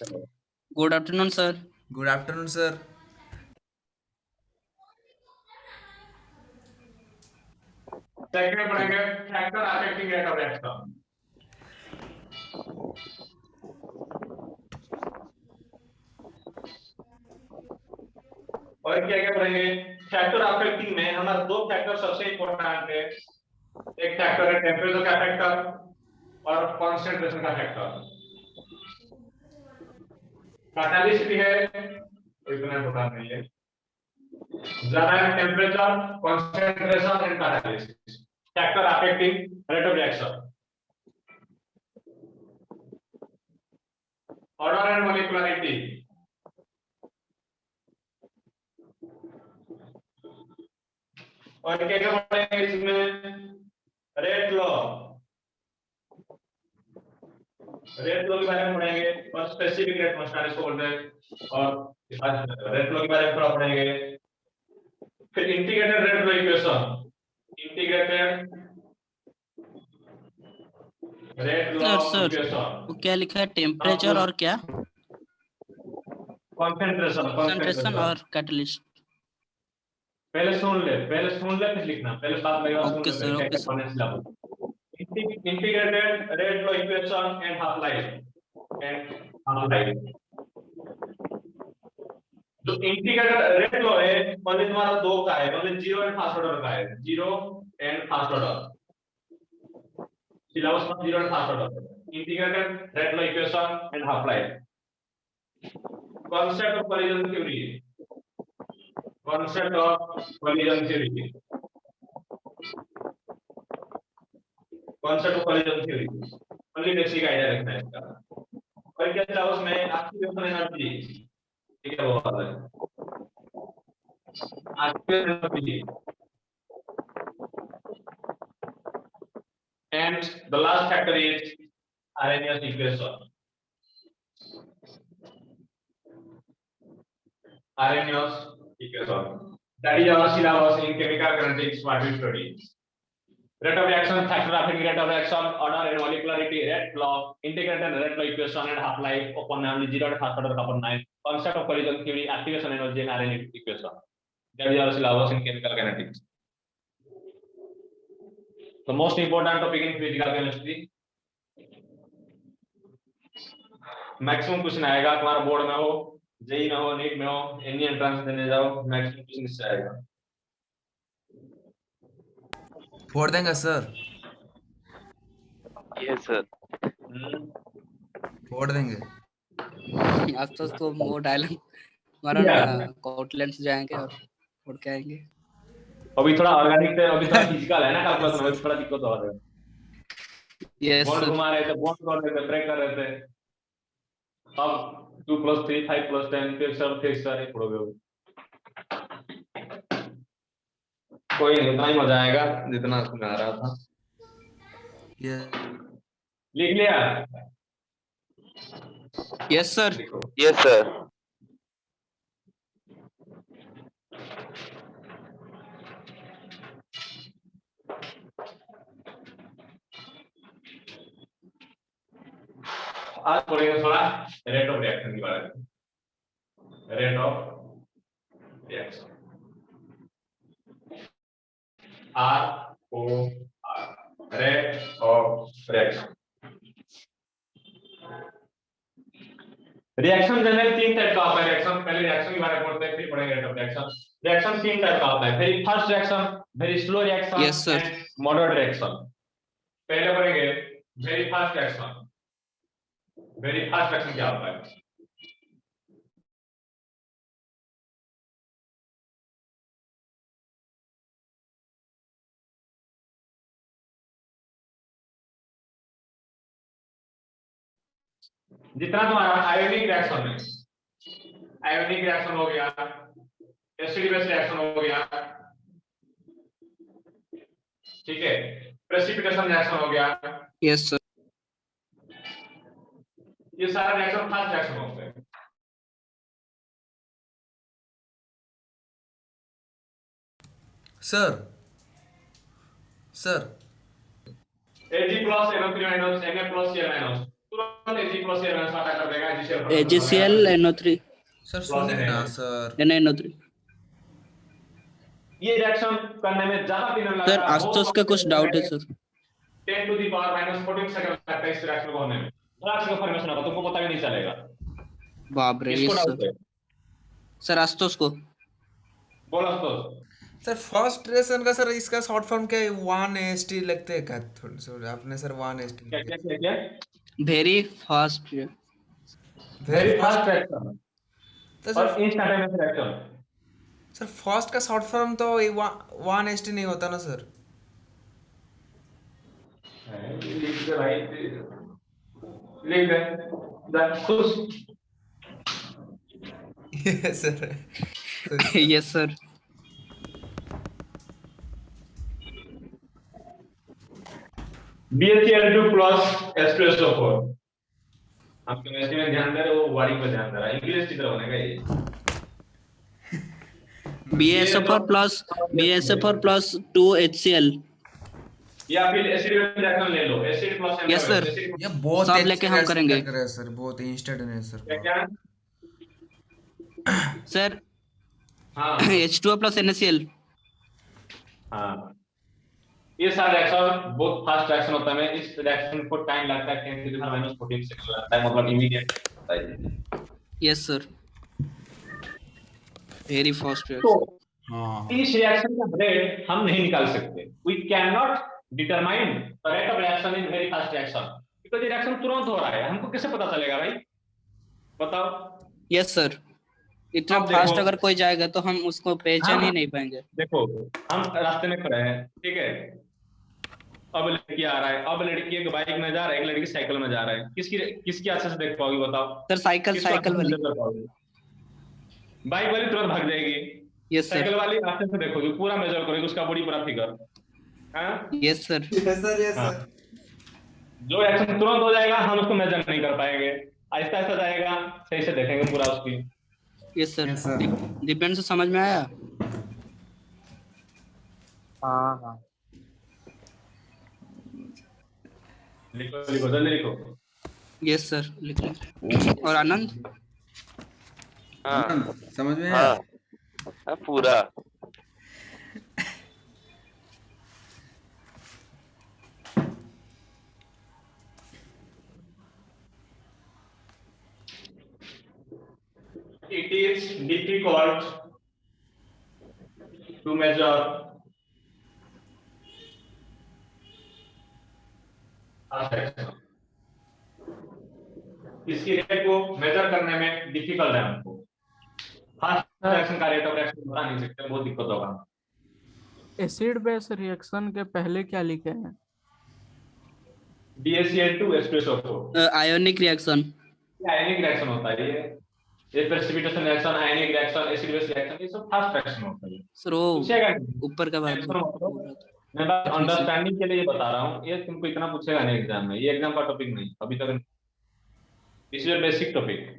Good afternoon sir. Good afternoon sir. Second पढ़ेंगे factor affecting rate of reaction. और क्या क्या पढ़ेंगे फैक्टर अफेक्टिंग में हमारा दो फैक्टर सबसे इंपॉर्टेंट है। एक फैक्टर है टेम्परेचर का फैक्टर और कंसंट्रेशन का फैक्टर। कैटालिस्ट भी है इतना इंपॉर्टेंट नहीं है, ज्यादा है temperature concentration and catalyst. Factor affecting rate of reaction. Order and molecularity. और क्या क्या पढ़ेंगे इसमें रेट लॉ। रेट लॉ के बारे में पढ़ेंगे और स्पेसिफिक रेट कॉन्स्टेंट इसको बोलते हैं। और रेट लॉ के बारे में थोड़ा पढ़ेंगे। फिर integrated rate law equation. Integrated rate law sir equation. वो क्या लिखा है? टेम्परेचर और क्या? कंसंट्रेशन और कैटलिस्ट। पहले सुन ले फिर लिखना। पहले बात मेरी बात सुन ओके ले सर, फिर ओके क्या sir. Syllabus. Integrated rate law equation and half life. जो इंटीग्रेटेड रेट लॉ है मतलब तुम्हारा दो का है, मतलब जीरो एंड फास्ट ऑर्डर का है। Zero and first order syllabus में zero and first order. Integrated rate law equation and half life. Concept of collision theory. Concept of collision theory. Concept of collision theory only basic idea रखना है इसका। और क्या था उसमें activation energy, ठीक है वो वाला है activation energy. and the last factor is Arrhenius equation. Arrhenius equation. That is our syllabus in chemical kinetics what we study. Rate of reaction, factor affecting rate of reaction, order and molecularity, rate law, integrated rate law equation and half life, upon namely zero and fast order upon 9, concept of collision theory, activation energy and Arrhenius equation. That is our syllabus in chemical kinetics. The most important topic in physical chemistry. Maximum question आएगा तुम्हारा board में हो, JEE में हो, NEET में हो, any entrance देने जाओ, मैक्सिमम क्वेश्चन इससे आएगा। फोड़ देंगे सर। Yes sir. फोड़ देंगे। आज तो वो डायलॉग हमारा कॉटलैंड से जाएंगे और उड़ के आएंगे। अभी थोड़ा ऑर्गेनिक थे, अभी थोड़ा फिजिकल है ना कैलकुलस में, थोड़ा दिक्कत हो रहा है। Yes bond sir. घुमा रहे थे, बॉन्ड कर रहे थे, ब्रेक कर रहे थे। अब 2 + 3 5 + 10 फिर सारे पढ़ोगे। कोई नहीं, उतना ही मजा आएगा जितना उसमें आ रहा था। लिख लिया? Yes sir. Yes sir. आज पढ़ेंगे थोड़ा रेट ऑफ रिएक्शन के बारे में। Rate of reaction ROR, rate of reaction. Reaction general तीन टाइप का होता है। रिएक्शन पहले रिएक्शन के बारे में पढ़ते हैं, फिर पढ़ेंगे रेट ऑफ रिएक्शन। रिएक्शन तीन टाइप का होता है, very fast reaction, very slow reaction and moderate reaction. पहले पढ़ेंगे very fast reaction. Very fast reaction क्या होता है? जितना तुम्हारा आयोनिक रिएक्शन है, आयोनिक रिएक्शन हो गया, एसिड बेस रिएक्शन हो गया, ठीक है, प्रेसिपिटेशन रिएक्शन हो गया। Yes sir. ये सारे रिएक्शन फास्ट रिएक्शन होते हैं। Sir sir Ag + NO3- Na + Cl-। तुरंत AgCl में साटा कर देगा AgCl AgCl NO3 सर सुनिए ना सर। NaNO3। ये रिएक्शन करने में ज्यादा दिन लगता सर है, आशुतोष का कुछ डाउट है sir. 10 to the power minus 14 second लगता है इस रिएक्शन को होने में। ड्रग्स का फॉर्मेशन होगा, तुमको पता भी नहीं चलेगा। बाप रे। किसको यस डाउट सर। है? सर आशुतोष को। बोलो तो। सर फर्स्ट रिएक्शन का सर इसका शॉर्ट फॉर्म क्या है? 1AST लगते हैं क्या? थोड़ा सा आपने सर 1AST क्या क्या क्या क्या? Very fast. Very very fast fast. Reaction तो और sir instantaneous reaction. Sir first का शॉर्ट फॉर्म तो 1AST नहीं होता ना सर? लिख दे भाई, लिख दे। खुश। Sir yes sir. BaCl2 plus H2SO4। आप केमिस्ट्री में ध्यान दे रहे हो, वारी पे ध्यान दे रहा है, इंग्लिश की तरह बनेगा ये। BaSO4 plus 2HCl। या फिर एसिड रिएक्शन ले लो, acid plus yes sir. Acid ये बहुत सब तेज लेके हम रिएक्शन करेंगे लग रहा है सर, बहुत इंस्टेंट है सर। क्या क्या? सर। हाँ H2O plus NaCl। हाँ, ये सारा रिएक्शन बहुत फास्ट रिएक्शन होता है। इस रिएक्शन को टाइम लगता है 10 to the power minus 14 second लगता है, मतलब इमीडिएट होता है। Yes sir. वेरी फास्ट तो रिएक्शन। हाँ इस रिएक्शन का रेट हम नहीं निकाल सकते। We can not determine the rate of reaction in very fast reaction, because ये रिएक्शन तुरंत हो रहा है। हमको कैसे पता चलेगा भाई, बताओ? Yes sir. इतना अब फास्ट देखो, अगर कोई जाएगा तो हम उसको पहचान ही हम नहीं पाएंगे। देखो, हम रास्ते में खड़े हैं, ठीक है? अब लड़की आ रहा है, अब लड़की एक बाइक में जा रहा है, एक लड़की साइकिल में जा रहा है। किसकी किसकी अच्छे से देख पाओगी, बताओ? सर साइकिल किसको अच्छे से वाली। मेजर कर पाओगी? बाइक वाली तुरंत भाग जाएगी, यस सर। साइकिल वाली अच्छे से देखोगी, पूरा मेजर करोगी, उसका बॉडी पूरा फिगर। हाँ यस सर। यस हाँ, सर। जो एक्शन तुरंत हो जाएगा हम उसको मेजर नहीं कर पाएंगे। आहिस्ता आहिस्ता जाएगा, सही से देखेंगे पूरा उसकी। Yes sir. Yes sir. Dipen से समझ में आया? हाँ हाँ। लिखो लिखो, जल्दी लिखो। यस सर, लिख लें। और आनंद? हाँ समझ में आया? हाँ पूरा। It is difficult to measure fast action। इसकी रेट को मेजर करने में डिफिकल्ट है हमको। फास्ट रिएक्शन का रेट ऑफ रिएक्शन बता नहीं सकते, बहुत दिक्कत होगा। एसिड बेस रिएक्शन के पहले क्या लिखे हैं? BaCl2 H2SO4 ionic reaction. आयनिक रिएक्शन होता है। ये प्रेसिपिटेशन रिएक्शन, आयनिक रिएक्शन, एसिड बेस रिएक्शन, ये सब फास्ट रिएक्शन होता है। सर वो पूछेगा ऊपर का बात मैं बस अंडरस्टैंडिंग के लिए ये बता रहा हूँ, ये तुमको इतना पूछेगा नहीं एग्जाम में, ये एग्जाम का टॉपिक नहीं अभी तक। This is your basic topic.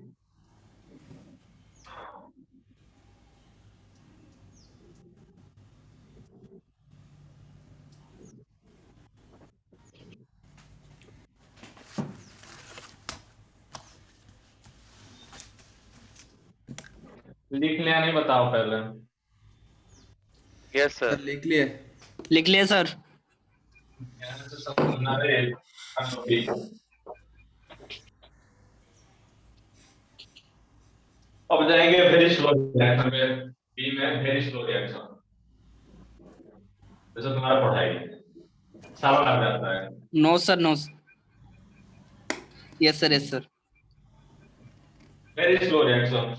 लिख लिया नहीं, बताओ पहले। Yes sir. लिख लिए। लिख लिया सर। अब जाएंगे वेरी स्लो रिएक्शन में, बी में वेरी स्लो रिएक्शन। जैसे तुम्हारा पढ़ाई सारा लग जाता है। No sir, no. Yes sir, yes sir. Very slow reaction,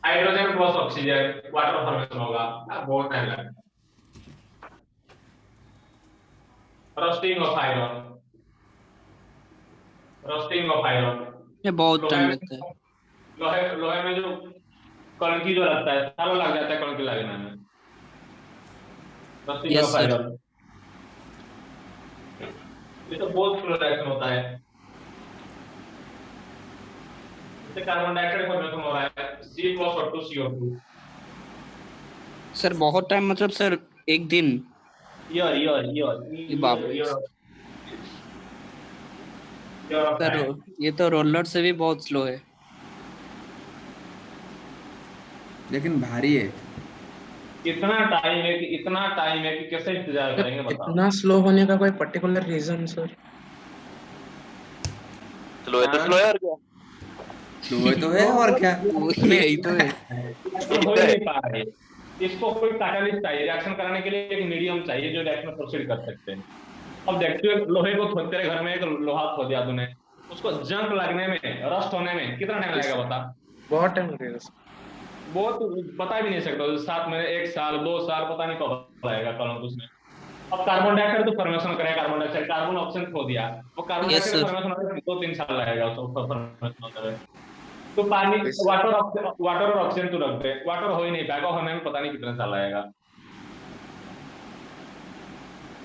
hydrogen plus oxygen water formation होगा, बहुत टाइम लगेगा। Rusting of iron, rusting of iron, ये बहुत टाइम लगता है। लोहे में जो कणकी जो लगता है, सालों लग जाता है कणकी लगने में। Rusting Yes, of sir. Iron, ये तो बहुत स्लो रिएक्शन होता है। इससे कार्बन डाइऑक्साइड फॉर्मेशन हो रहा है, C प्लस और 2 CO2। सर बहुत टाइम, मतलब सर एक दिन। ईयर बाप रे। Your sir time. ये तो रोलर से भी बहुत स्लो है। लेकिन भारी है। इतना टाइम है कि कैसे इंतजार करेंगे बताओ। इतना स्लो होने का कोई पर्टिकुलर रीजन सर? स्लो है तो हाँ? स्लो है और क्या। स्लो तो है और क्या। यही तो है। रिएक्शन हो ही नहीं पा रही है। इसको कोई कैटालिस्ट चाहिए, रिएक्शन कराने के लिए एक मीडियम चाहिए जो रिएक्शन प्रोसीड कर सकते हैं। अब देखते हो लोहे को तेरे घर में एक लोहा खो दिया तूने, उसको जंग लगने में, रस्ट होने में कितना टाइम लगेगा बता। बहुत टाइम लगेगा सर। वो तो बता भी नहीं सकता, 7 महीने, 1 साल, 2 साल, पता नहीं कब लगेगा कलम उसमें। अब कार्बन डाइऑक्साइड तो फॉर्मेशन करेगा, कार्बन डाइऑक्साइड कार्बन ऑक्सीजन खो दिया, वो carbon yes dioxide sir. Formation होने में 2-3 साल लगेगा उसको फॉर्मेशन होने में। तो पानी, वाटर और ऑक्सीजन तो रखते हैं, वाटर हो ही नहीं पाएगा, होने में पता नहीं कितना साल लगेगा।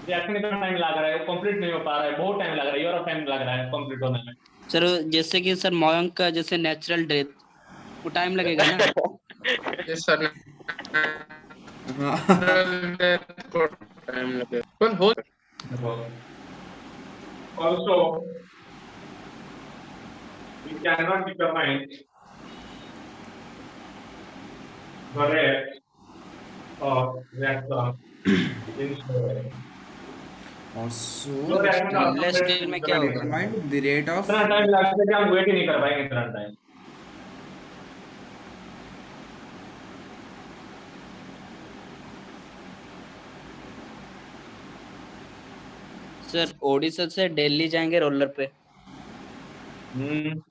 रिएक्शन इतना टाइम लग रहा है, कंप्लीट नहीं हो पा रहा है, बहुत टाइम लग रहा है, ईयर ऑफ टाइम लग रहा है कंप्लीट होने में। सर जैसे कि सर मयंक का जैसे नेचुरल डेथ, वो टाइम लगेगा ना। यस सर, हाँ। टाइम लगेगा पर हो। Also, we cannot determine the rate of reaction in slow reaction. Also, Slow reaction का स्टेनलेस अपने स्टील में क्या इतना होगा? determine the rate of time लगेगा कि हम वेट ही नहीं कर पाएंगे इतना टाइम। सर ओडिशा से दिल्ली जाएंगे रोलर पे। हम्म।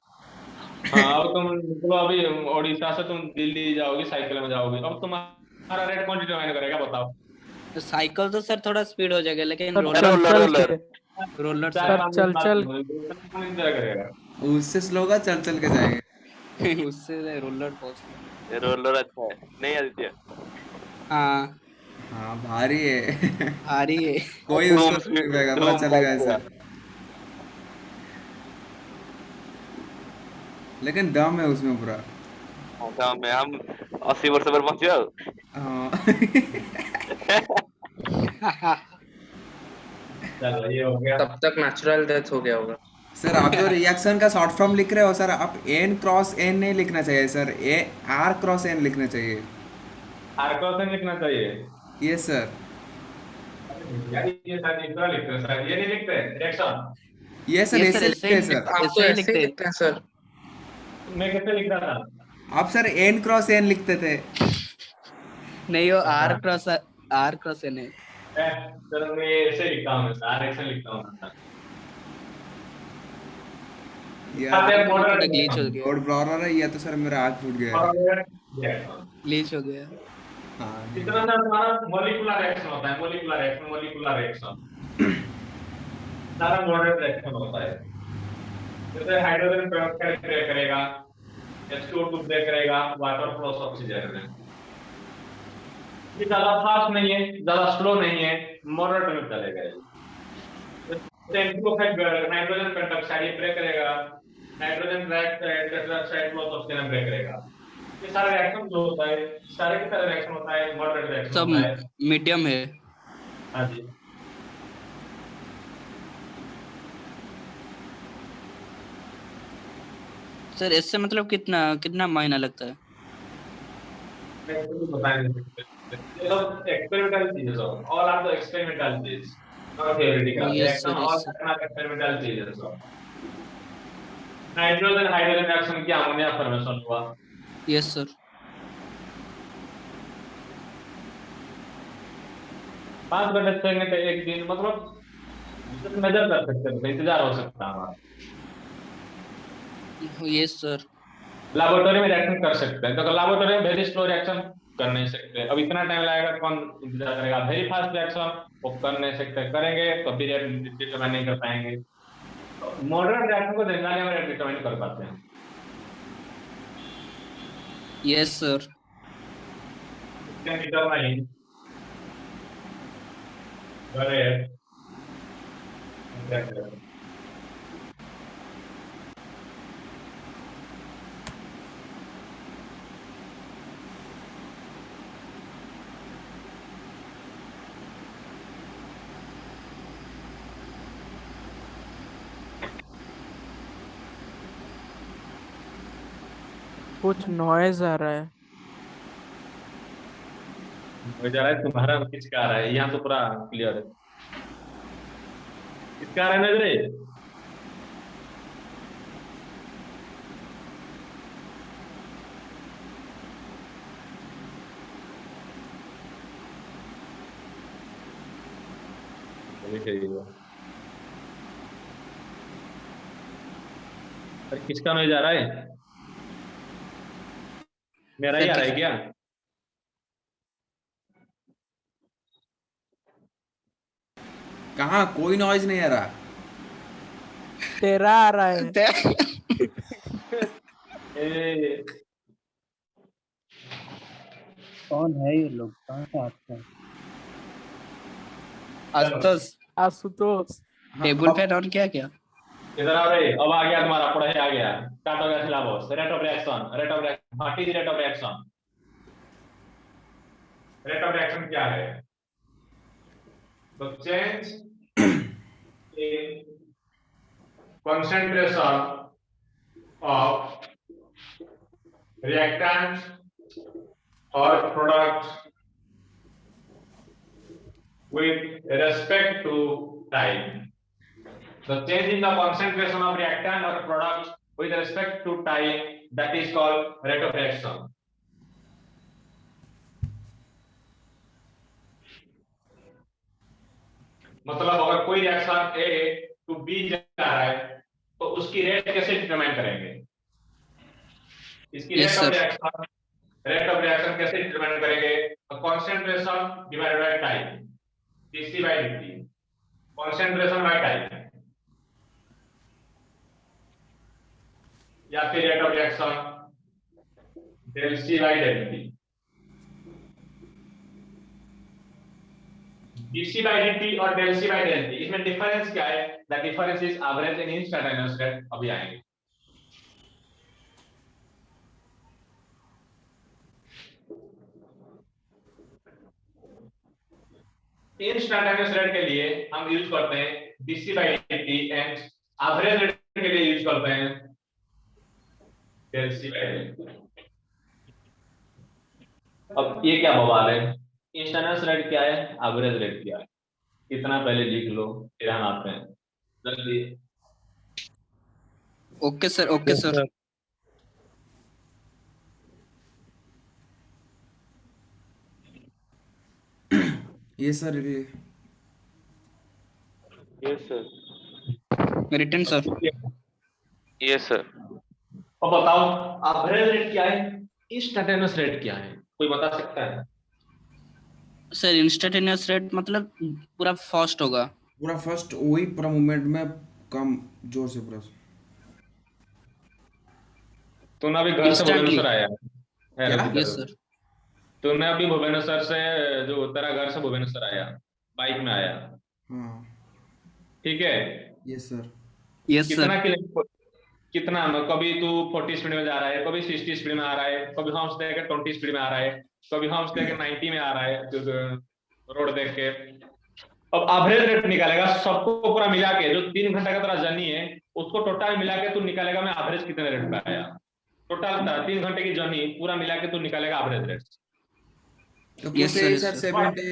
हाँ, अब तुम निकलो अभी ओडिशा से, तुम दिल्ली जाओगी, साइकिल में जाओगी, अब तुम्हारा रेट कौन डिटरमाइन करेगा बताओ। तो साइकिल तो सर थोड़ा स्पीड हो जाएगा, लेकिन सर रोलर चल रोलर चल रोलर के। रोलर चार सर सर पाँच चल दिन बाद चल इतना कौन इंतजार करेगा। उससे स्लो का चल चल के जाएंगे। उससे रोलर बहुत slow। रोलर अच्छा है नहीं आदित्य। हाँ हाँ भारी है। भारी है। कोई उसको धूम रोक नहीं पाएगा, पता धूम चलेगा बाइक ऐसा। लेकिन दम है उसमें पूरा। गाँव में हम 80 वर्ष पर पहुंच जाओ। हाँ। चलो ये हो गया। तब तक नेचुरल डेथ हो गया होगा। सर आप जो रिएक्शन का शॉर्ट फॉर्म लिख रहे हो सर, आप एन क्रॉस एन नहीं लिखना चाहिए sir, A R cross N लिखना चाहिए। आर्कोसन लिखना चाहिए। Yes sir. यार ये शायद इतना लिखते हैं, शायद ये नहीं लिखते रिएक्शन। ये सर ये सर ऐसे ऐसे ही लिखते हैं सर। आप ऐसे तो ही ऐसे ही लिखते लिखते हैं सर। मैं कैसे लिख रहा था। आप सर एन क्रॉस एन लिखते थे। नहीं, वो आर क्रॉस एन है। सर मैं ऐसे लिखता हूँ, डायरेक्शन लिखता हूँ। यार आते हैं ये थोड़ा मॉडरेट ग्लिच हो गया। बोर्ड ब्लॉर है, या तो सर मेरा आँख फूट गया है। रिएक्शन। ग्लिच हो गया। हाँ इतना सा हमारा मॉलिक्यूलर रिएक्शन होता है, मॉलिक्यूलर रिएक्शन सारा मॉडरेट रिएक्शन होता है। जैसे हाइड्रोजन पेरोक्साइड ब्रेक करेगा, H2O2 ब्रेक करेगा, वाटर प्लस ऑक्सीजन में। ये ज्यादा फास्ट नहीं है, ज्यादा स्लो नहीं है, मॉडरेट में चलेगा ये। नाइट्रोजन पेंटॉक्साइड ये ब्रेक करेगा, nitrogen tetroxide plus oxygen break करेगा। ये सारे रिएक्शन जो होता है, सारे के सारे रिएक्शन होता है, मॉडरेट रिएक्शन सब होता है। मीडियम है। हाँ जी। सर इससे मतलब कितना कितना महीना लगता है? मैं कुछ बता नहीं सकते। ये सब एक्सपेरिमेंटल चीजें सब, ऑल आर द एक्सपेरिमेंटल चीज, not theoretical. Yes reaction sir, all yes sir. Are experimental चीजें सब। नाइट्रोजन हाइड्रोजन रिएक्शन की अमोनिया फॉर्मेशन हुआ। Yes sir. 5 घंटे 6 घंटे एक दिन, मतलब मेजर कर सकते हैं, इंतजार हो सकता है हमारा। Yes sir. लैबोरेटरी में रिएक्शन कर सकते हैं, तो लैबोरेटरी में वेरी स्लो रिएक्शन कर नहीं सकते। अब इतना टाइम लगेगा, कौन इंतजार करेगा। वेरी फास्ट रिएक्शन वो कर नहीं सकते, करेंगे तो भी डिटरमाइन नहीं कर पाएंगे। मॉडर्न रिएक्शन को जनरली हम डिटरमाइन कर पाते हैं। Yes sir. Can determine the rate of reaction. कुछ नॉइज आ रहा है। हो जा रहा है तुम्हारा, किसका आ रहा है? यहाँ तो पूरा क्लियर है। किसका आ रहा है नजरे? चलिए ठीक है। अरे किसका नॉइज आ रहा है? मेरा ही सर आ रहा है किस क्या? कहाँ कोई नॉइज नहीं आ रहा। तेरा आ रहा है। ए, कौन है ये लोग, कहाँ से आते हैं? आशुतोष आशुतोष। हाँ, टेबल अब फैन ऑन किया क्या? किधर आ रहे? अब आ गया तुम्हारा, पढ़ाई आ गया। स्टार्ट हो गया syllabus. Rate of reaction, what is rate of reaction? Rate of reaction क्या है? तो change in concentration of reactant or product with respect to time. The change in the concentration of reactant or product with respect to time, that is called rate of reaction. मतलब अगर कोई reaction A to be जा रहा है तो उसकी rate कैसे determine करेंगे? इसकी Yes, रेट ऑफ रिएक्शन कैसे डिटरमाइन करेंगे? Concentration divided by time, dc by dt, concentration by time, या फिर rate of reaction del c by del t। dc by dt और del c by del t, इसमें difference क्या है? The difference is average and instantaneous rate. अभी आएंगे। Instantaneous rate के लिए हम यूज करते हैं dc by dt and average rate के लिए यूज करते हैं del c by del t। अब ये क्या बवाल है? इंस्टेंटेनियस रेट क्या है, एवरेज रेट क्या है? इतना पहले लिख लो, फिर हम आते हैं जल्दी। Okay sir, okay sir. ये sir yes sir, return sir. Yes sir. अब बताओ एवरेज रेट क्या है, इंस्टेंटेनियस रेट क्या है? कोई बता सकता है? सर इंस्टेंटेनियस रेट मतलब पूरा फास्ट होगा। पूरा फर्स्ट वही पूरा मूवमेंट में कम जोर से पूरा। तूने अभी घर से Instantly. भुवनेश्वर आया है क्या? रवि? Yes sir. तूने अभी भुवनेश्वर से, जो तेरा घर से भुवनेश्वर आया, बाइक में आया, हाँ ठीक है? Yes sir. यस कितना सर। कितना कभी तू 40 स्पीड में जा रहा है, कभी 60 स्पीड में आ रहा है, कभी हॉर्स देख के 20 स्पीड में आ रहा है, कभी हॉर्स देख के 90 में आ रहा है रोड देख के। अब एवरेज रेट निकालेगा सबको पूरा मिला के, जो 3 घंटे का तेरा जर्नी है उसको टोटल मिला के तू निकालेगा मैं एवरेज कितने रेट पे आया। टोटल 3 घंटे की जर्नी पूरा मिला के तू निकालेगा एवरेज रेट। तो Yes, कैसे sir, सर yes, 70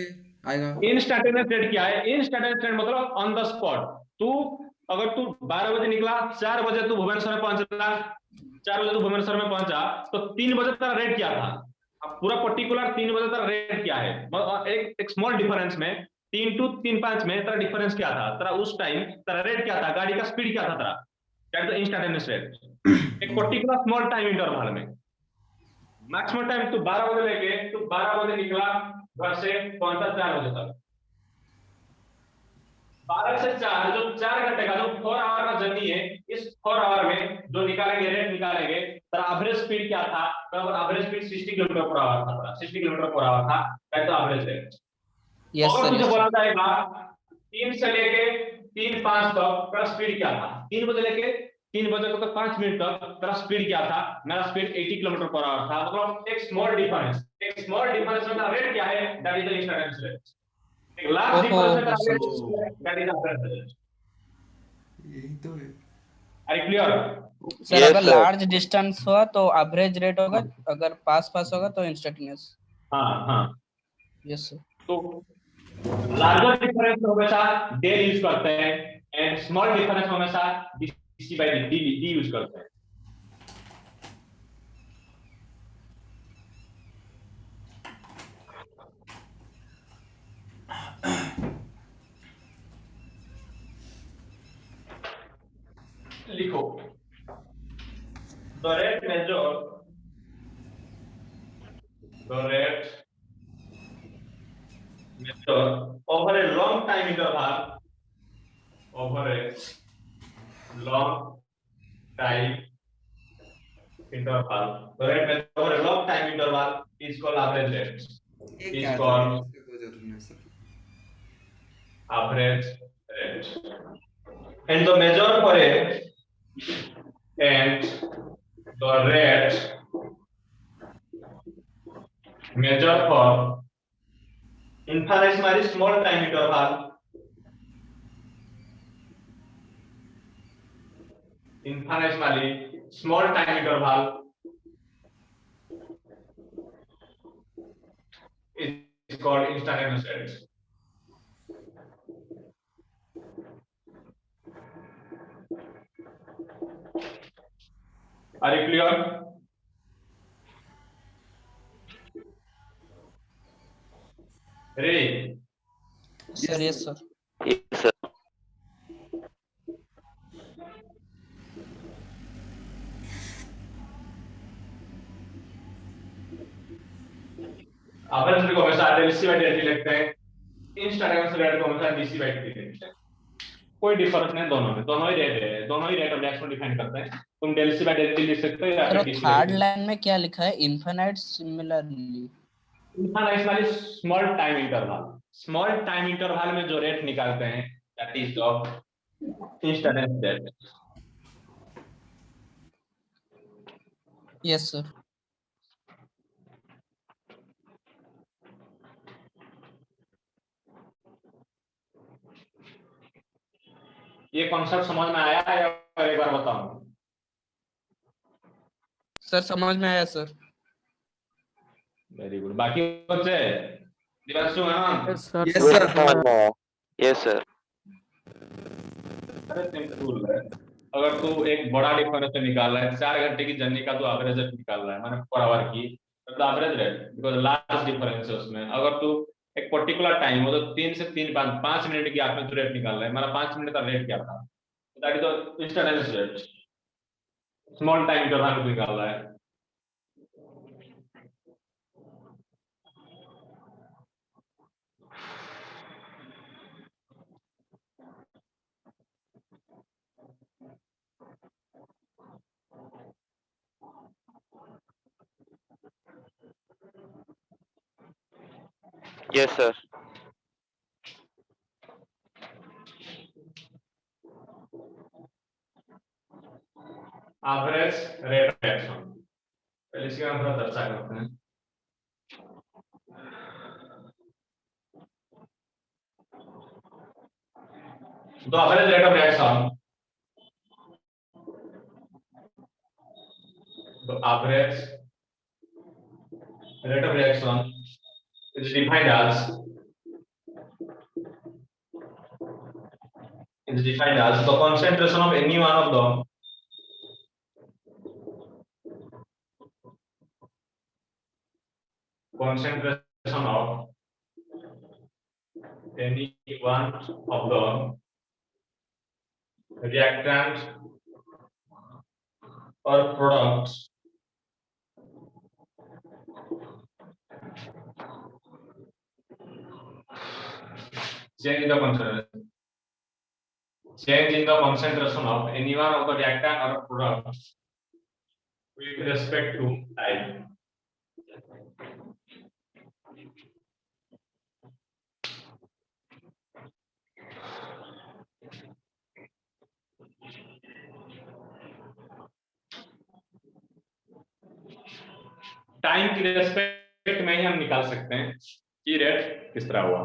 आएगा? इंस्टेंटेनियस रेट क्या है? इंस्टेंटेनियस रेट मतलब ऑन द स्पॉट। तू अगर तू 12 बजे निकला, 4 बजे तू भुवनेश्वर में पहुंचला, 4 बजे तू भुवनेश्वर में पहुंचा, तो 3 बजे तेरा रेट क्या था? अब पूरा पर्टिकुलर 3 बजे तेरा रेट क्या है? एक स्मॉल डिफरेंस में 3 to 3:05 में तेरा डिफरेंस क्या था? तेरा उस टाइम तेरा रेट क्या था? गाड़ी का स्पीड क्या था तेरा? That is instantaneous rate. एक पर्टिकुलर स्मॉल टाइम इंटरवल में मैक्सिमम टाइम तू 12 बजे लेके तू 12 बजे निकला घर से, पहुंचा 4 बजे तक। 12 से 4 जो 4 घंटे का जो 4 आवर का जर्नी है, इस 4 आवर में जो निकालेंगे रेट निकालेंगे, तेरा एवरेज स्पीड क्या था? Average speed 60 kilometre per hour था, तेरा 60 किलोमीटर पर आवर था, that is average rate. Yes अगर सर। तुझे बोला जाएगा 3 से लेके 3:05 तक तेरा स्पीड क्या था, 3 बजे लेके 3 बजे तक 5 मिनट तक तेरा स्पीड क्या था? मेरा स्पीड 80 किलोमीटर पर आवर था। मतलब एक स्मॉल डिफरेंस में तेरा रेट क्या है? That is the instantaneous rate. एक लार्ज डिफरेंस में तेरा rate that is average rate. यही तो है। Are you clear? Sir Yes, अगर sir. लार्ज डिस्टेंस हुआ तो एवरेज रेट होगा, अगर पास पास होगा तो इंस्टेंटेनियस। हाँ यस सर। तो लार्जर डिफरेंस हमेशा डेल यूज करते हैं एंड स्मॉल डिफरेंस हमेशा डीसी बाय डी यूज करते हैं। लिखो the rate measure over a long time interval over a long time interval the rate measure over a long time interval is called average rate ये is क्या था? called इसका कोई जरूरत नहीं sir. average rate and the measure for a and the rate measure for infinitesimally small time interval is called instantaneous rate. Are you clear? Ready? Sir yes sir. Yes, sir. average rate को हमेशा Delsey bye डेल्टी लिखते हैं, instantaneous rate को हमेशा DC bye D लिखते हैं। कोई difference नहीं दोनों में, दोनों ही रेट है, दोनों ही रेट ऑफ रिएक्शन डिफाइन करते हैं। तुम डेल्सी बाय डेल्टी लिख सकते हो या सर फिर डीसी बाय थर्ड लाइन में क्या लिखा है? Infinite similarly. Infinitely small time interval में जो रेट निकालते हैं that is the instantaneous rate. Yes sir. ये कॉन्सेप्ट समझ में आया है या एक बार बताऊं? सर समझ में आया सर। Very good. बाकी बच्चे Divanshu Hemant? Yes sir. Yes, sir. Yes, sir. अरे सिंपल है, अगर तू एक बड़ा डिफरेंस निकाल रहा है 4 घंटे की जर्नी का, तो एवरेज रेट निकाल रहा है माने पर आवर की, तो average rate because large difference है उसमें। अगर तू एक पर्टिकुलर टाइम हो तो 3 से 5 मिनट के गैप में तू रेट निकाल रहा है, मेरा 5 मिनट का रेट क्या था, that is the instantaneous rate. Small time interval निकाल रहा है। Yes, sir. Average rate of reaction पहले इसके हम थोड़ा चर्चा करते हैं। तो एवरेज रेट ऑफ रिएक्शन, तो average rate of reaction is defined as the concentration of any one of the reactant or products change in the concentration of any one of the reactant or product with respect to time. Time की respect में ही हम निकाल सकते हैं कि rate किस तरह हुआ।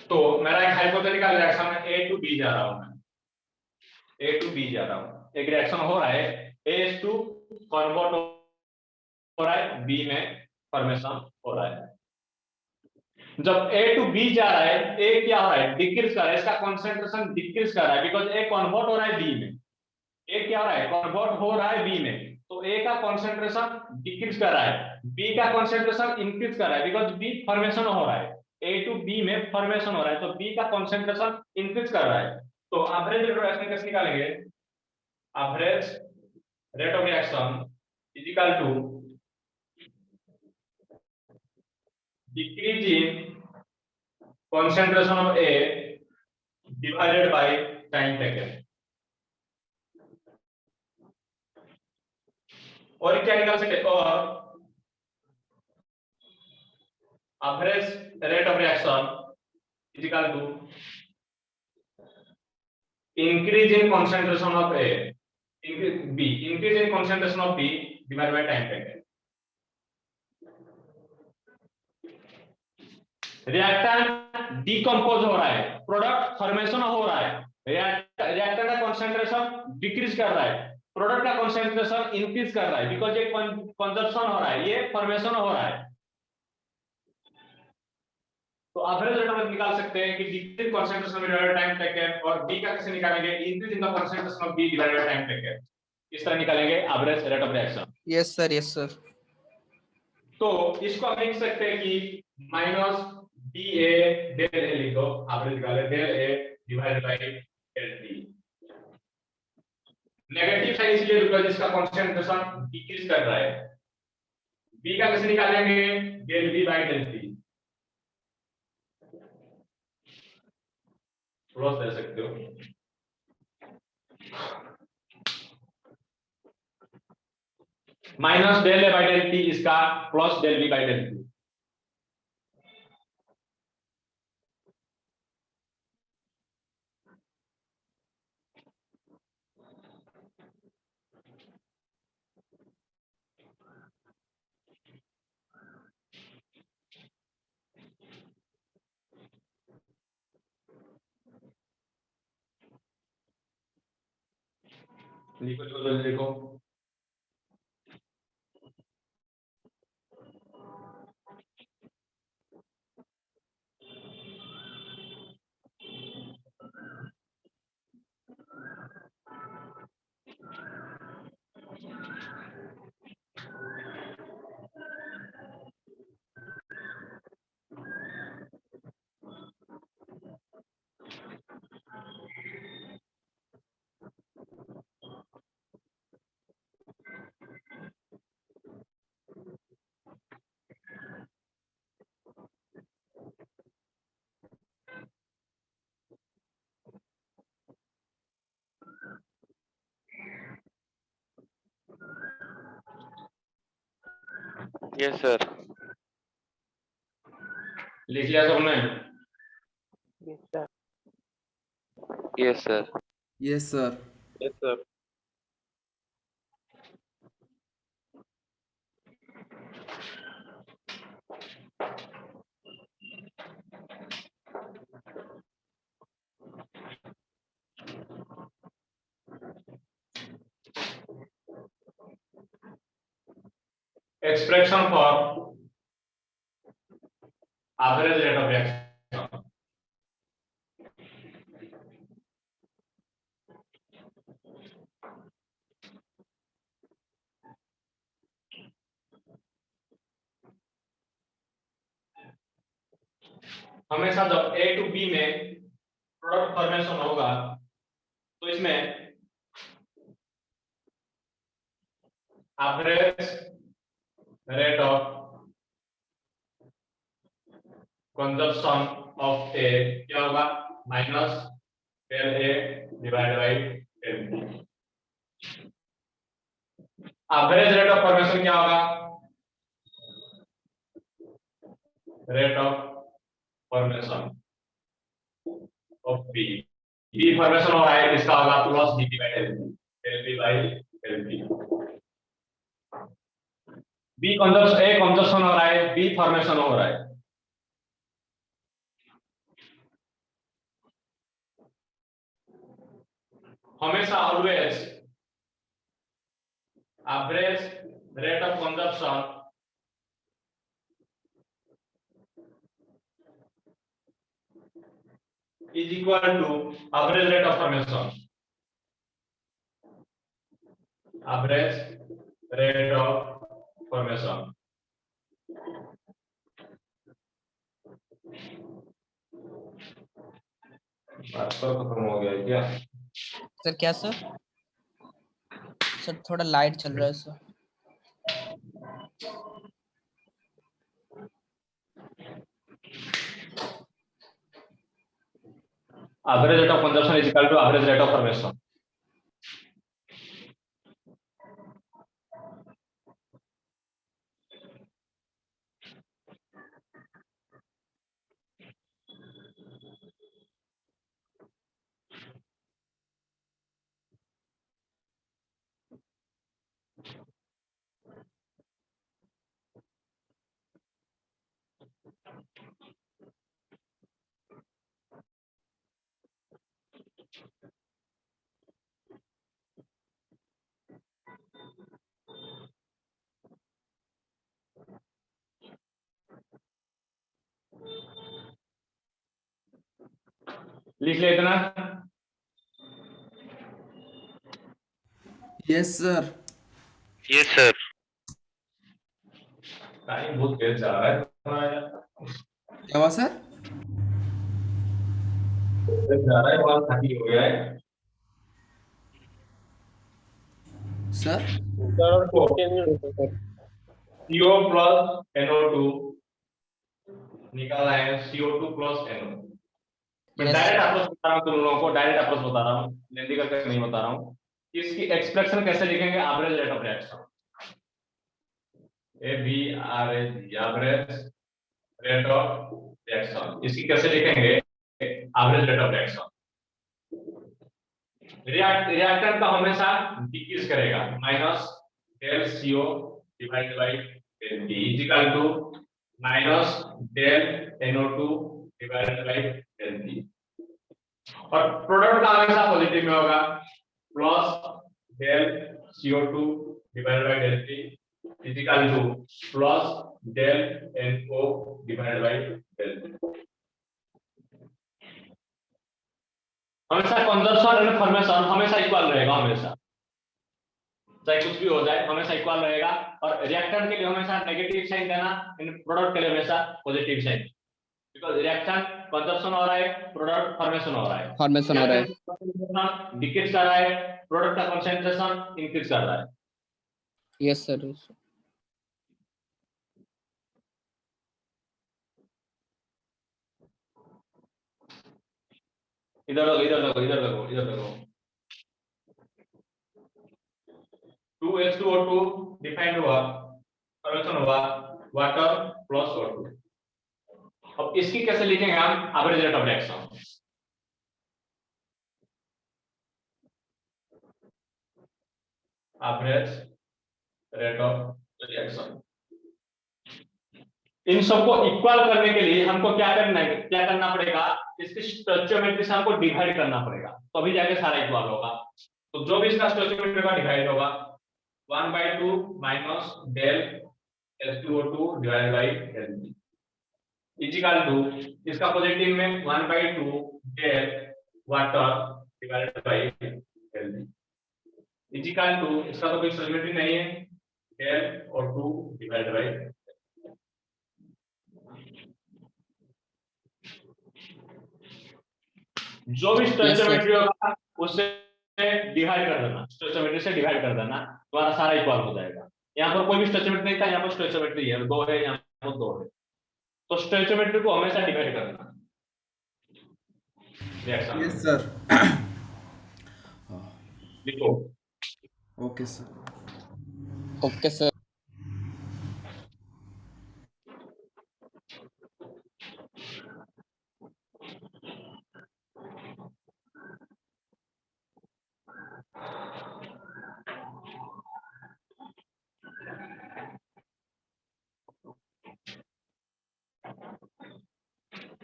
तो मेरा एक हाइपोथेटिकल रिएक्शन है A to B जा रहा हूं मैं, A to B जा रहा हूं, एक रिएक्शन हो रहा है A to कन्वर्ट हो रहा है B में फॉर्मेशन हो रहा है। जब A to B जा रहा है, A क्या हो रहा है, डिक्रीज कर रहा है, इसका कंसंट्रेशन डिक्रीज कर रहा है बिकॉज A कन्वर्ट हो रहा है B में, A क्या हो रहा है, कन्वर्ट हो रहा है B में, तो A का कंसंट्रेशन डिक्रीज कर रहा है, B का कंसंट्रेशन इंक्रीज कर रहा है बिकॉज B फॉर्मेशन हो रहा है, A to B में फॉर्मेशन हो रहा है तो B का कंसंट्रेशन इंक्रीज कर रहा है। तो एवरेज रेट ऑफ रिएक्शन कैसे निकालेंगे, average rate of reaction is equal to decrease in concentration of A divided by time taken। और क्या निकाल सकते, और average rate of reaction is equal to increase in concentration of A increase in concentration of B divided by time taken। Reactant decompose हो रहा है, product formation हो रहा है, रिएक्टेंट का कंसंट्रेशन डिक्रीज कर रहा है, प्रोडक्ट का कंसंट्रेशन इंक्रीज कर रहा है बिकॉज ये कंजप्शन हो रहा है, ये फॉर्मेशन हो रहा है। तो एवरेज रेट ऑफ निकाल सकते हैं कि decrease concentration divided time taken, और B का कैसे निकालेंगे, increase in the concentration of B divided by time taken, इस तरह निकालेंगे average rate of reaction. Yes sir, yes sir. तो इसको हम लिख सकते हैं कि माइनस DA डेल A लिख दो, एवरेज निकाले del A divided by del B। Negative sign इसलिए बिकॉज़ इसका कंसंट्रेशन डिक्रीज कर रहा है। B का कैसे निकालेंगे, del B by del C, plus दे सकते हो, minus del A by del T इसका plus del B by del T। लिखो जो लिखो, यस सर। लिख लिया सबने? Yes sir. Yes sir. Yes sir. Expression for average rate of reaction, हमेशा जब A to B में प्रोडक्ट फॉर्मेशन होगा तो इसमें average rate of consumption of A क्या होगा, minus del A divided by del B। Average rate of formation क्या होगा, rate of formation of B B formation हो रहा है, इसका होगा plus DP by delta T by delta T. B consumption, A consumption हो रहा है, बी फॉर्मेशन हो रहा है। हमेशा always average rate of consumption is equal to average rate of formation. Average rate of formation. बात तो खत्म हो गया क्या? सर क्या सर? सर थोड़ा लाइट चल रहा है sir. Average rate of consumption is equal to average rate of formation. लिख ले इतना। Yes sir. Yes sir. Time बहुत तेज जा रहा है तुम्हारा। क्या हुआ सर? तेज जा रहा है, बहुत थकी हो गया है सर CO प्लस NO2 निकाला है, CO2 प्लस NO। मैं Yes, डायरेक्ट sir. अप्रोच बता रहा हूँ तुम लोगों को, डायरेक्ट अप्रोच बता रहा हूँ, लेंदी करके नहीं बता रहा हूँ। इसकी एक्सप्रेशन कैसे लिखेंगे? Average rate of reaction, AVRAG, average rate of reaction. इसकी कैसे लिखेंगे? Average rate of reaction. Reactant का हमेशा डिक्रीज करेगा, minus del CO divided by del T is equal to minus del NO2 divided by del T। और product का हमेशा positive में होगा, plus del CO2 divided by del T is equal to plus del NO divided by del T। हमेशा consumption and formation हमेशा equal रहेगा, हमेशा चाहे कुछ भी हो जाए हमेशा इक्वल रहेगा। और रिएक्टेंट के लिए हमेशा नेगेटिव साइन देना, इन प्रोडक्ट के लिए हमेशा positive sign, because reactant consumption हो रहा है, प्रोडक्ट फॉर्मेशन हो रहा है। फॉर्मेशन हो रहा है। डिक्रीज कर रहा है, प्रोडक्ट का कंसंट्रेशन इंक्रीज कर रहा है। Yes sir. इधर देखो, इधर देखो, इधर देखो, इधर देखो। 2H2O2 डिफाइंड हुआ, फॉर्मेशन हुआ, वाटर प्लस O2। अब इसकी कैसे लिखेंगे हम? Average rate of reaction. Average rate of reaction. इन सबको इक्वल करने के लिए हमको क्या करना पड़ेगा? इसकी स्टोइचियोमेट्री से हमको डिवाइड करना पड़ेगा, तभी जाके सारा इक्वल होगा। तो जो भी इसका स्टोइचियोमेट्री का डिवाइड होगा 1/2 minus del H2O2 divided by del T is equal to, इसका पॉजिटिव में 1/2 del water divided by del T is equal to, इसका तो कोई स्टोइचियोमेट्री नहीं है, डेल O2 डिवाइडेड बाय। जो भी स्टोइचियोमेट्री होगा उससे डिवाइड कर देना, स्टोइचियोमेट्री से डिवाइड कर देना, तुम्हारा सारा इक्वल हो जाएगा। यहाँ पर कोई भी स्टोइचियोमेट्री नहीं था, यहाँ पर स्टोइचियोमेट्री है, 2 है, यहाँ पर 2 है, तो स्टोइचियोमेट्री को हमेशा डिवाइड करना। Reaction yes sir. लिखो। Okay sir. Okay sir.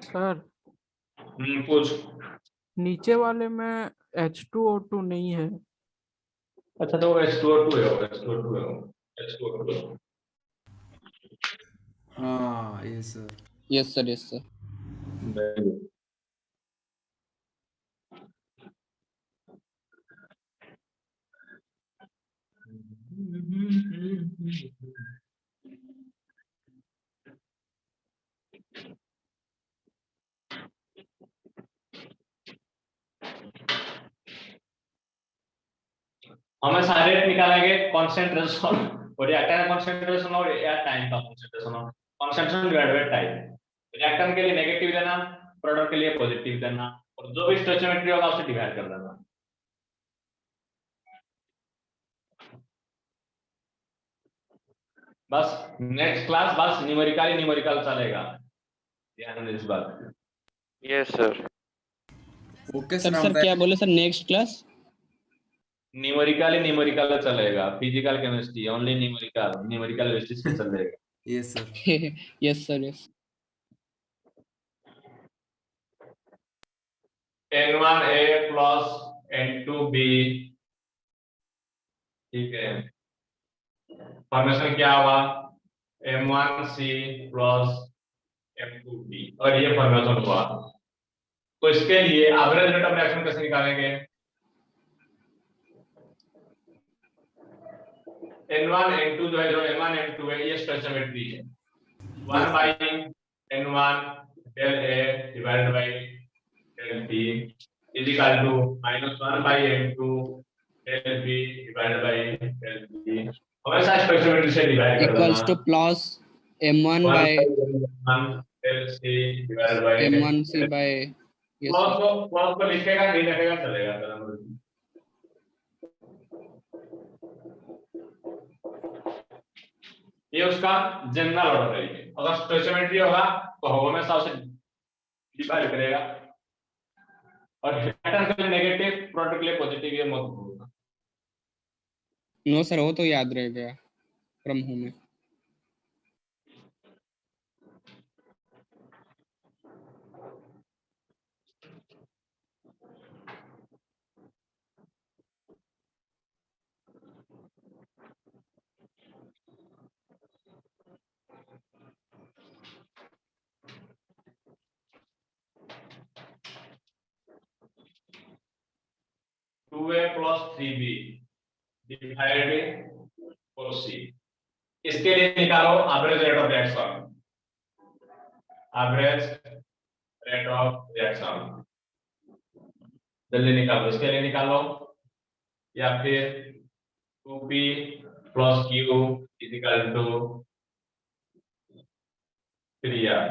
Sir पूछ। नीचे वाले में H2O2 नहीं है। अच्छा तो H2O2 है, H2O2 है, H2O2 है। हाँ ये sir. Yes sir, yes sir. Very good. हमें सारे रेट निकालेंगे कंसंट्रेशन और रिएक्टर का कंसंट्रेशन और या टाइम का concentration, concentration divided by time. Reactor के लिए नेगेटिव देना, प्रोडक्ट के लिए पॉजिटिव देना, और जो भी स्टोइचियोमेट्री होगा उसे डिवाइड कर देना। बस नेक्स्ट क्लास बस न्यूमेरिकल चलेगा, ध्यान दें इस बात। Yes sir. Okay sir sir, sir क्या बोले सर, नेक्स्ट क्लास न्यूमेरिकल चलेगा, physical chemistry only numerical basis पे चलेगा। Yes sir. Yes sir, yes. N1A plus N2B, ठीक है। फॉर्मेशन क्या हुआ, M1C प्लस M2B, और ये फॉर्मेशन हुआ। तो इसके लिए एवरेज रेट ऑफ रिएक्शन कैसे निकालेंगे? N1 N2 जो है, जो M1 M2 है, ये स्टोइचियोमेट्री है। 1 by N1 del A divided by del B is equal to -1 by M2 del B divided by del B। हमेशा स्टोइचियोमेट्री से डिवाइड कर इक्वल्स टू देना। Plus M1 1 by by M1 del C divided by M1C by, yes sir. Plus को लिखेगा नहीं लिखेगा चलेगा चलो। ये उसका जनरल ऑर्डर है। अगर स्टोइचियोमेट्री होगा तो हमेशा उसे डिवाइड करेगा, और रिएक्टर के लिए नेगेटिव, प्रोडक्ट के लिए पॉजिटिव, ये मत भूलना। नो सर, वो तो याद रह गया फ्रॉम होम में। Two A plus 3B divided 4C। इसके लिए निकालो average rate of reaction, average rate of reaction जल्दी निकालो। इसके लिए निकालो, या फिर 2P plus Q is equal to 3R।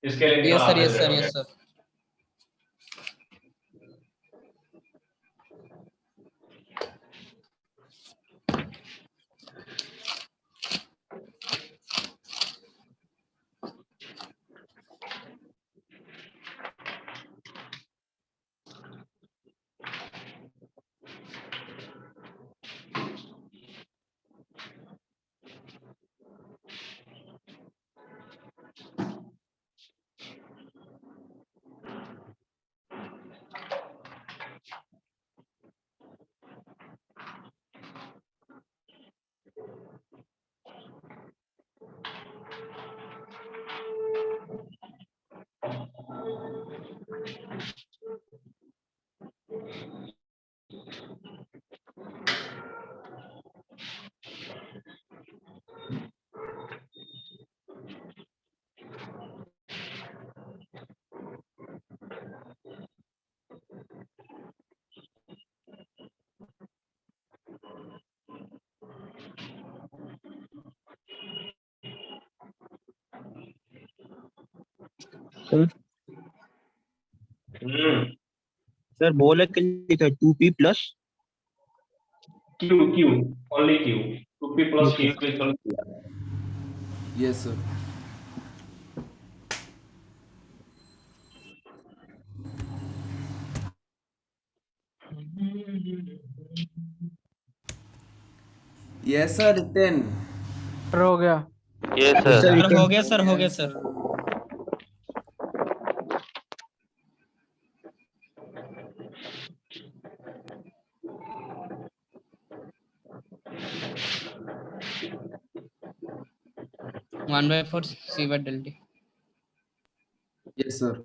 इसके लिए यस निकालो sir, yes average sir, rate of yes sir. Sir sir बोले के लिए 2P plus Q only Q, 2P plus Q is equal to R। Yes sir. Yes sir, 10 हो गया। Yes sir sir. Sir हो गया sir, हो गया sir. 1/4 C by del T. Yes, sir.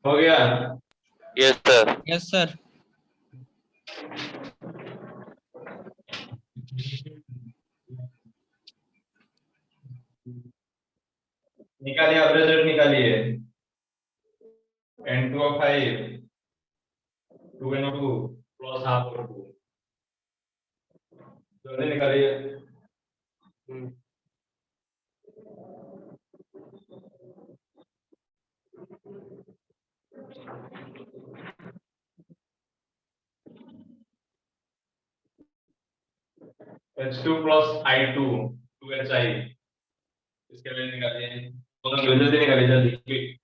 हो गया? Yes, sir. Yes, sir. निकालिए, average rate निकालिए। N2 of 5, 2NO2 plus half O2. जल्दी निकालिए। H2 plus I2, 2HI, इसके लिए निकालिए। जल्दी निकालिए, जल्दी।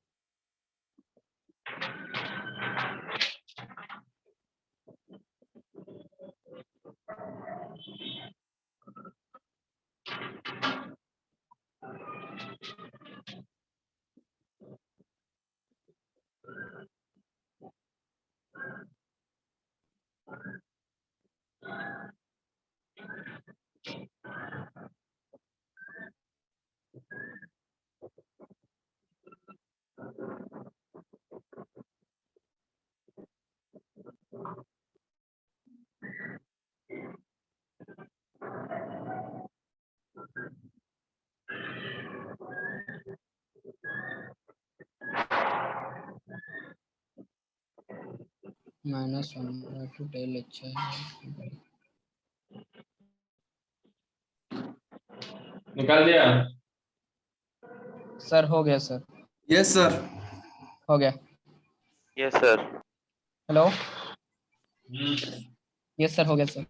-1/2 del HI. निकाल दिया? सर हो गया सर। Yes, sir. हो गया। Yes, sir. Hello. Yes sir, हो गया सर।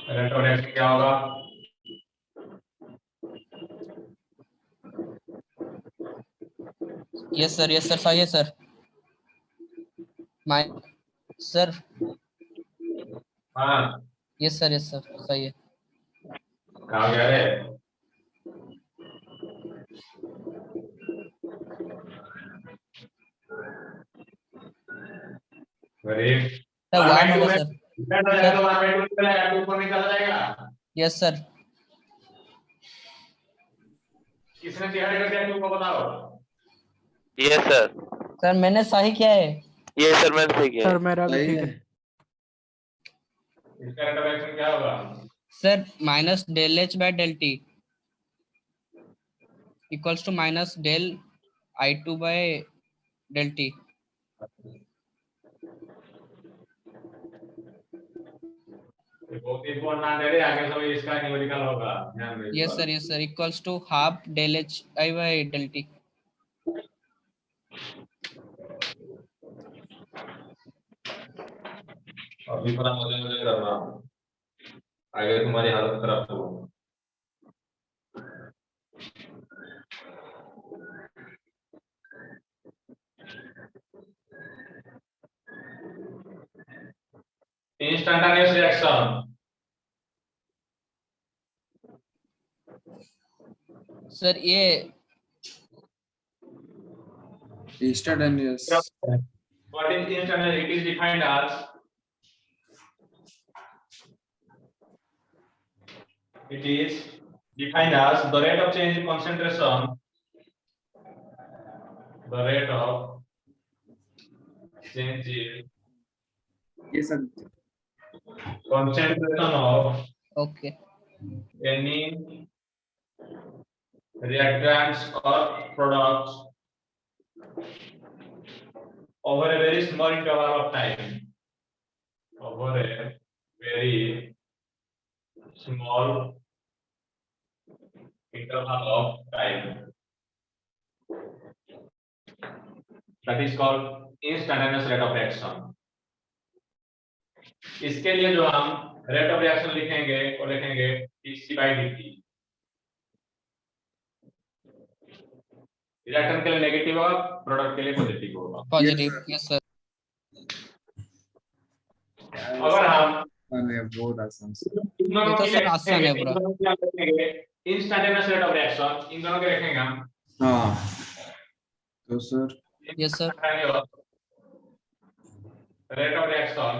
इलेक्ट्रॉनिक्स क्या होगा? यस सर, सही है सर। My sir. हाँ, यस सर, सही है। कहाँ गया रे? गरीब। सर 1 होगा सर। ऊपर निकल जाएगा। Yes sir. किसने डिवाइड कर दिया तुमको बताओ? Yes, sir. सर मैंने सही किया है। Yes, sir. मैंने सही किया सर है। मेरा भी ठीक है। इसका इंटरवेंशन क्या होगा? Sir minus del H by del T equals to minus del I2 by del T. बहुत इम्पोर्टेंट ना दे रहे, आगे सब इसका न्यूमेरिकल होगा, ध्यान रखिए। Yes sir, equals to half del H I by del T. अभी थोड़ा मुझे करना, आगे तुम्हारी हालत खराब हो। Instantaneous reaction. सर ये Instantaneous. What is instantaneous? It is defined as the rate of change in concentration. The rate of change in Yes, sir. concentration of okay any reactants or products over a very small interval of time. Over a very small interval of time. That is called instantaneous rate of reaction. इसके लिए जो हम rate of reaction लिखेंगे और लिखेंगे dc by dt। Reaction के लिए negative होगा, प्रोडक्ट के लिए पॉजिटिव होगा। Positive, yes sir. अगर हम बहुत आसान से। इन दोनों ये तो की सर आसान है पूरा। इंस्टेंटेनियस रेट ऑफ रिएक्शन इन दोनों के रखेंगे हम। हाँ तो sir yes sir. Rate of reaction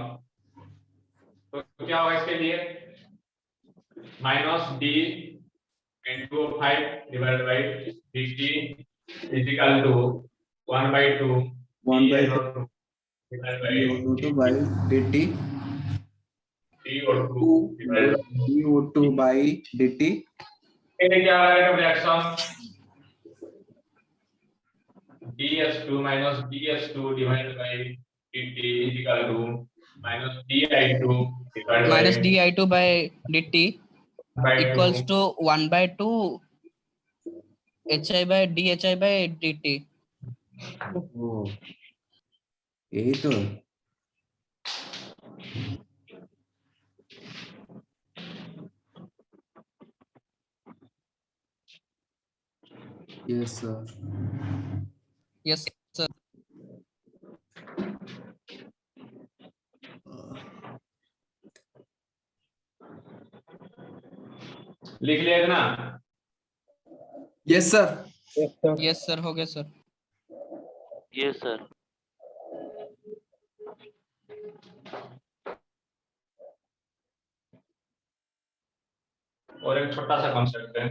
तो क्या होगा इसके लिए minus D into 5 divided by dt is equal to 1/2 1/2 divided by CO2 by dt CO2 divided by CO2 by dt ये क्या है rate of reaction ds2 minus ds2 divided by dt is equal to minus di2 divided by minus di2 by dt by equals 2 to 1/2 hi by dhi by dt। ओ यही तो yes sir yes sir. लिख लिया ना। Yes sir yes sir, हो गया sir. Yes sir. और एक छोटा सा कॉन्सेप्ट है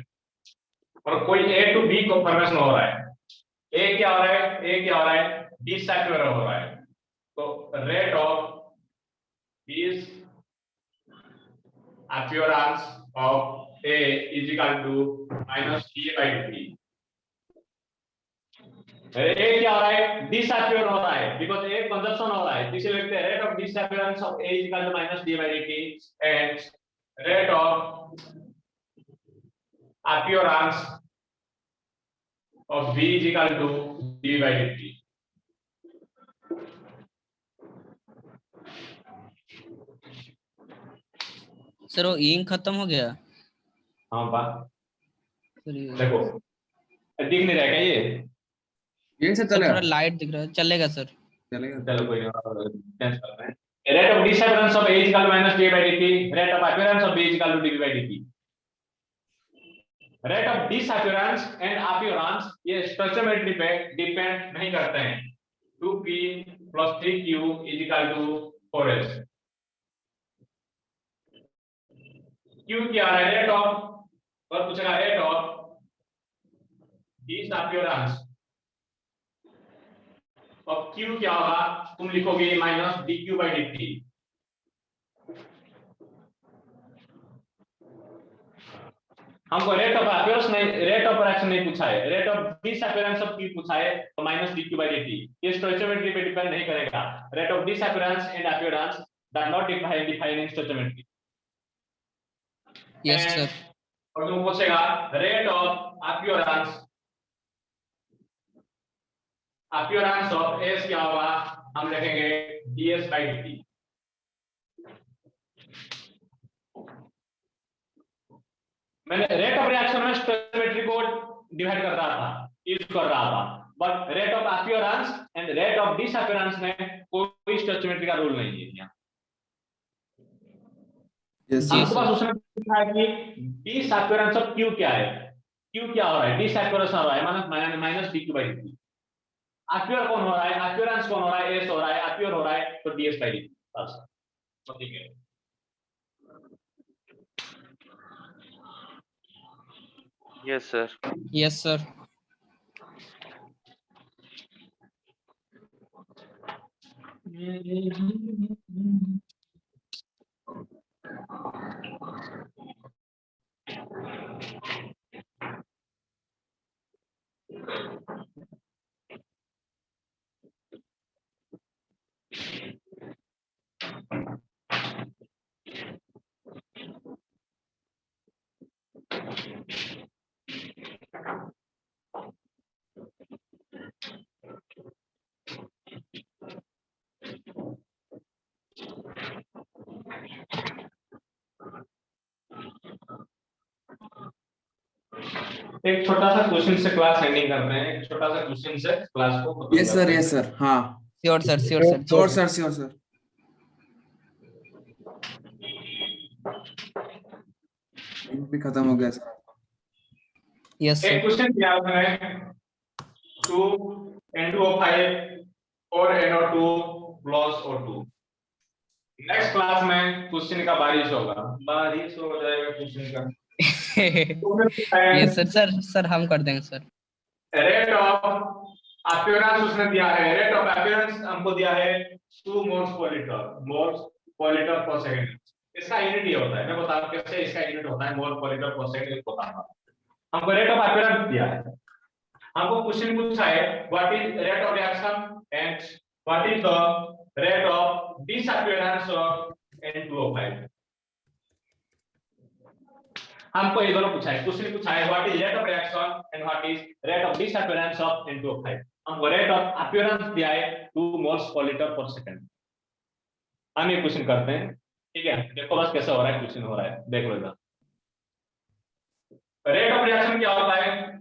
और कोई ए टू बी को कन्वर्शन हो रहा है। ए क्या हो रहा है, ए क्या हो रहा है, डी सैचुरेट हो रहा है। तो rate of this appearance of A is equal to minus d by dt। A क्या हो रहा है, डिसअपियर हो रहा है बिकॉज़ A कंजप्शन हो रहा है, इसे लिखते हैं rate of disappearance of A is equal to minus d by dt and rate of appearance of B is equal to d by dt। Sir वो इंक खत्म हो गया हाँ बा सर। देखो दिख नहीं रहा क्या ये से सर थोड़ा लाइट दिख रहा है, चलेगा सर। चलेगा चलो कोई चेंज करते हैं। Rate of disappearance of A is equal to minus d by dt, rate of appearance of B is equal to dv by dt। Rate of disappearance and appearance ये स्टोइचियोमेट्री पे depend नहीं करते हैं। 2p plus 3q is equal to 4s। q क्या है, rate of और पूछेगा rate of disappearance और q क्या होगा, तुम लिखोगे माइनस dq by dt। हमको रेट ऑफ अपीयरेंस नहीं, रेट ऑफ रिएक्शन नहीं पूछा है, rate of disappearance of q पूछा है तो माइनस dq by dt। ये स्टोइचियोमेट्री पे डिपेंड नहीं करेगा। Rate of disappearance and appearance does not define in stoichiometry. Yes sir. और तुम पूछेगा rate of appearance, appearance of S क्या होगा, हम लिखेंगे ds by dt। मैंने रेट ऑफ रिएक्शन में स्टोइचियोमेट्री को डिवाइड कर रहा था, यूज कर रहा था, but rate of appearance and rate of disappearance में कोई स्टोइचियोमेट्री का रूल नहीं है यहाँ। हमको बस उसने पूछा है कि डिसअपियरेंस ऑफ Q क्या है, Q क्या हो रहा है, डिसअपियरेंस हो रहा है minus dq by dt। Appear कौन हो रहा है, अपीयरेंस कौन हो रहा है, S हो रहा है, अपीयर हो रहा है तो ds by dt। बस तो ठीक है। Yes sir. Yes sir. एक छोटा सा क्वेश्चन से क्लास एंडिंग करते हैं, एक छोटा सा क्वेश्चन से क्लास को खत्म यस करते हैं। सर हाँ sure sir sure sir sure sir sure sir link भी खत्म हो गया सर यस एक सर क्वेश्चन दिया हुआ है 2 N2O5 और NO2 plus O2। Next class में क्वेश्चन का बारिश होगा, बारिश हो जाएगा क्वेश्चन का। यस सर सर सर हम कर देंगे सर। रेट ऑफ अपीयरेंस उसने दिया है, रेट ऑफ अपीयरेंस हमको दिया है 2 मोल्स पर लीटर पर सेकंड। इसका यूनिट ये होता है, मैं बताऊं कैसे इसका यूनिट होता है, मोल पर लीटर पर सेकंड बताऊंगा। हमको रेट ऑफ अपीयरेंस दिया है, हमको क्वेश्चन पूछा है what is rate of reaction and what is the rate of disappearance of N2O5। हमको ये दोनों पूछा है, क्वेश्चन पूछा है what is rate of reaction and what is rate of disappearance of N2O5। हमको रेट ऑफ अपीयरेंस दिया है 2 मोल्स पर लीटर पर सेकंड। हम ये क्वेश्चन करते हैं, ठीक है, देखो बस कैसे हो रहा है, क्वेश्चन हो रहा है, देख लो इधर। रेट ऑफ रिएक्शन क्या होता है,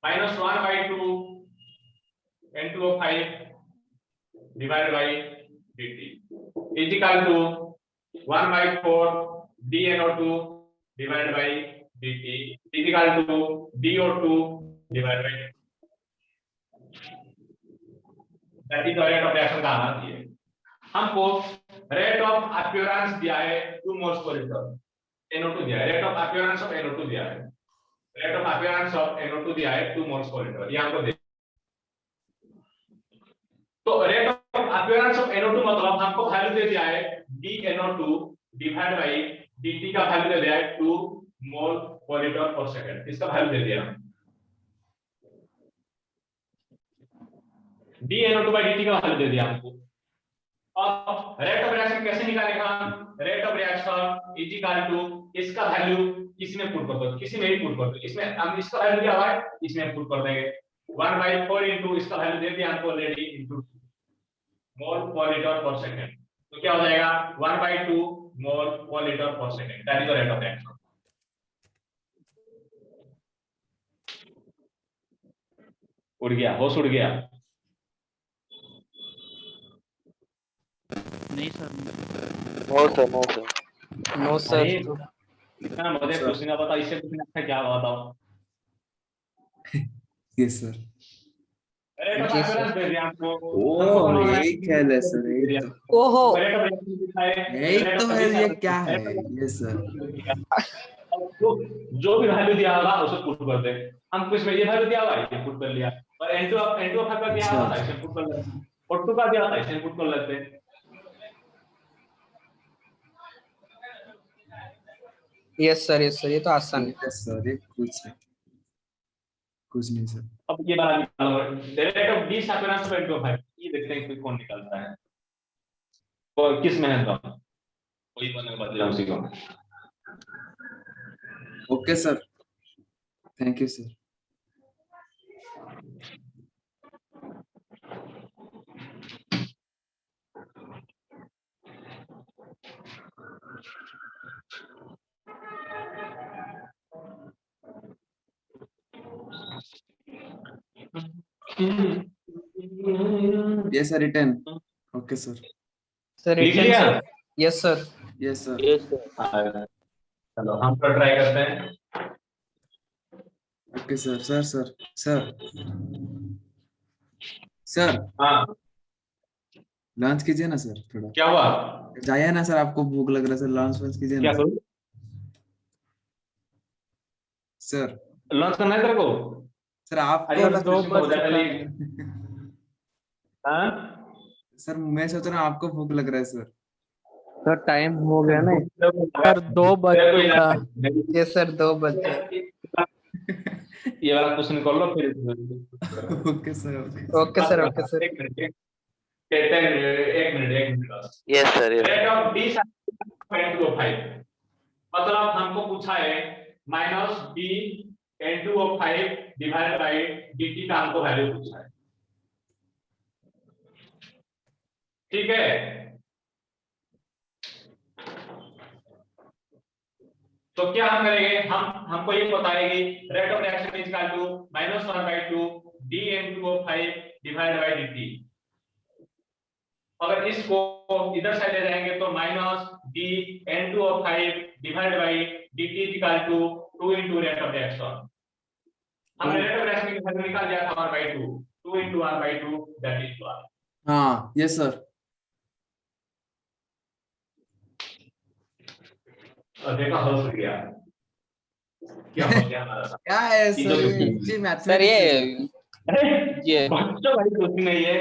-1/2 N2O5 divided by dt is equal to 1/4 DNO2 divided by dt is equal to DO2 divided by that is the rate of reaction का आना चाहिए। हमको रेट ऑफ अपीयरेंस दिया है 2 मोल्स पर लीटर, NO2 दिया है, rate of appearance of NO2 दिया है, rate of appearance of NO2 दिया है 2 मोल्स पर लीटर, ये हमको तो rate of appearance of NO2 मतलब हमको वैल्यू दे दिया है DNO2 डिवाइड बाय dt का वैल्यू दे दिया है 2 मोल पर लीटर पर सेकंड, इसका वैल्यू दे दिया DNO2 बाय dt का वैल्यू दे दिया हमको। अब रेट ऑफ रिएक्शन कैसे निकालेगा, rate of reaction is equal to इसका वैल्यू इसमें पुट कर दो, किसी में भी पुट कर दो, इसमें हम इसका वैल्यू दिया हुआ है इसमें पुट कर देंगे 1/4 इनटू इसका वैल्यू दे दिया हमको ऑलरेडी इनटू मोल पर लीटर पर सेकंड, तो क्या हो जाएगा 1/2 मोल पर लीटर पर second, that is the rate of reaction. उड़ गया, होश उड़ गया। नहीं सर नो सर नो अरे सर इतना मजे क्वेश्चन बता, इससे कुछ नहीं अच्छा क्या बताओ। Yes sir rate of Yes, sir. Appearance दे दिया हमको, ओ यही ख्याल है सर, यही तो ओहो रेट ऑफ रिएक्शन दिखा है, यही रेट तो ऑफ है, ये डिसअपीयरेंस क्या है, दिखा यस सर जो भी वैल्यू दिया होगा उसे पुट कर दे। हम कुछ में ये वैल्यू दिया हुआ है ये पुट कर लिया, और N2O5 का दिया हुआ था इसे पुट कर लेते हैं, और 2 का दिया था इसे पुट कर लेते हैं। यस सर ये तो आसान है। यस सर, ये कुछ नहीं सर। अब ये वाला निकालो, rate of disappearance of N2O5, ये देखते हैं कि कौन निकलता है और किस में है तो वही बनेगा, बदले उसी को। Okay sir, thank you sir. Yes sir, return. Okay sir. Sir लिख लिया? Yes sir yes sir. Yes sir चलो हम तो ट्राई करते हैं। Okay sir. सर हाँ लंच कीजिए ना सर, थोड़ा क्या हुआ, जाइए ना सर, आपको भूख लग रहा है सर, लंच कीजिए क्या ना करूं, सर। लॉन्च करना है तेरे को? सर आपको अरे सर, 2 तो बज हो जाता चुका है। है। हाँ सर मैं सोच रहा हूँ आपको भूख लग रहा है सर। सर टाइम हो गया ना। सर 2 बज चुका है। यस सर 2 बजे। ये वाला क्वेश्चन कर लो फिर। Okay sir. ओके सर एक मिनट एक मिनट बस। Yes sir rate of D(N2O5) मतलब हमको पूछा है -D(N2O5) डिवाइडेड बाय dt का हमको वैल्यू पूछा है, ठीक है। तो क्या हम करेंगे, हमको ये बताएगी rate of reaction is equal to -1/2 dN2O5 divided by dt। अगर इसको इधर साइड ले जाएंगे तो -dN2O5 divided by dt is equal to 2 into rate of reaction. हमने रेट ऑफ रिएक्शन की वैल्यू निकाल दिया था 1/2, 2 into 1/2 दैट इज 1। हाँ यस सर। और देखा हो गया क्या हो गया हमारा। क्या है ये तो सर बिल्कुल- जी सर ये ये बच्चों भाई कुछ नहीं है।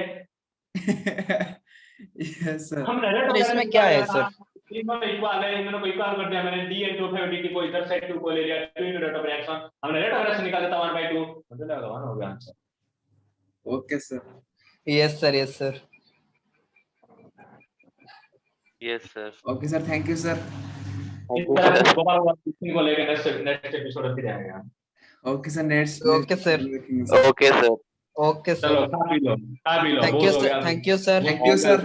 Yes sir. हम रेट सर, इसमें क्या है, सर? तीनों इक्वल है, इन्होंने को इक्वल कर दिया मैंने dN2O5 dt को इधर साइड 2 को ले लिया 2 into रेट ऑफ रिएक्शन। हमने रेट ऑफ रिएक्शन निकाला था 1/2, मुझे लगा 1 हो गया answer. Okay sir. Yes sir, yes sir. Yes sir. Okay sir, thank you sir. इस तरह गोपाल को लेकर नेक्स्ट एपिसोड में आएगा। Okay sir, next okay sir. Okay sir. Okay sir, चलो खा पी लो थैंक यू बहुत हो सर, गया। Thank you sir, thank you sir.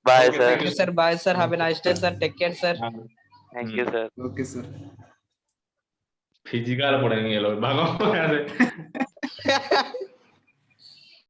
Bye Okay, sir. Thank you sir, bye sir, have a nice day sir, take care sir. हाँ, thank you sir. Okay sir. Physical पढ़ेंगे ये लोग, भागो यहाँ से।